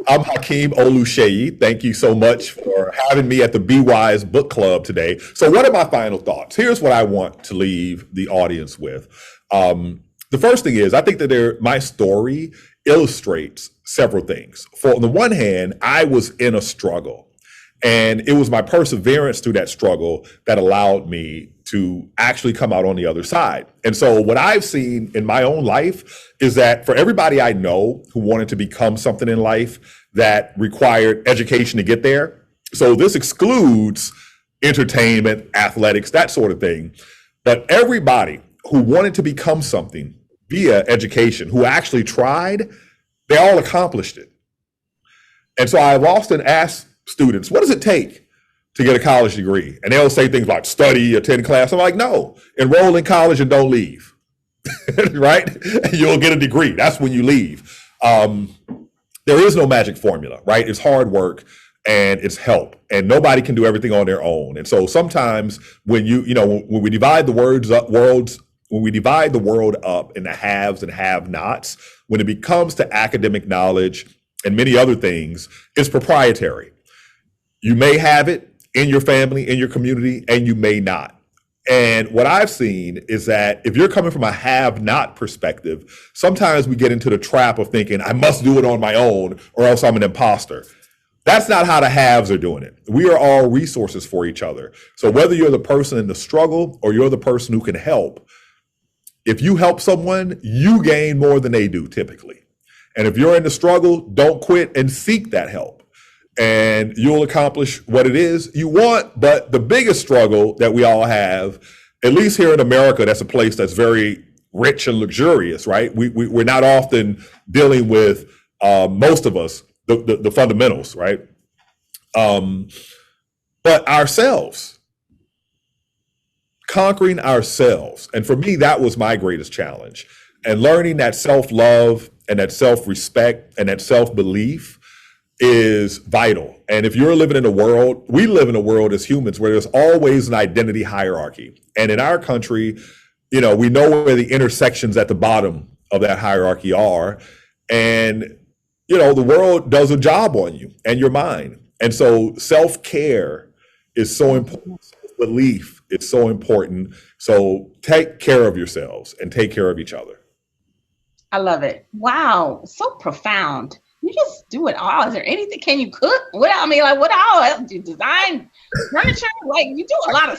I'm Hakeem Oluseyi. Thank you so much for having me at the BWISE book club today. So, what are my final thoughts? Here's what I want to leave the audience with. The first thing is, I think that my story illustrates several things. For on the one hand, I was in a struggle, and it was my perseverance through that struggle that allowed me to actually come out on the other side. And so what I've seen in my own life is that for everybody I know who wanted to become something in life that required education to get there, so this excludes entertainment, athletics, that sort of thing, but everybody who wanted to become something via education, who actually tried, they all accomplished it. And so I've often asked students, what does it take to get a college degree? And they'll say things like study, attend class. I'm like, no, enroll in college and don't leave, right? You'll get a degree. That's when you leave. There is no magic formula, right? It's hard work and it's help, and nobody can do everything on their own. And so sometimes when when we divide the when we divide the world up into haves and have-nots, when it becomes to academic knowledge and many other things, it's proprietary. You may have it in your family, in your community, and you may not. And what I've seen is that if you're coming from a have-not perspective, sometimes we get into the trap of thinking, I must do it on my own or else I'm an imposter. That's not how the haves are doing it. We are all resources for each other. So whether you're the person in the struggle or you're the person who can help, if you help someone, you gain more than they do typically. And if you're in the struggle, don't quit and seek that help, and you'll accomplish what it is you want. But the biggest struggle that we all have, at least here in America, that's a place that's very rich and luxurious, right? We're not often dealing with, most of us, the fundamentals, right? But ourselves, conquering ourselves. And for me, that was my greatest challenge. And learning that self-love and that self-respect and that self-belief is vital. And if you're living in a world, we live in a world as humans where there's always an identity hierarchy. And in our country, we know where the intersections at the bottom of that hierarchy are. And, the world does a job on you and your mind. And so self-care is so important. Self-belief is so important. So take care of yourselves and take care of each other. I love it. Wow. So profound. You just do it all. Is there anything? Can you cook? What all? Do you design furniture? Like, you do a lot of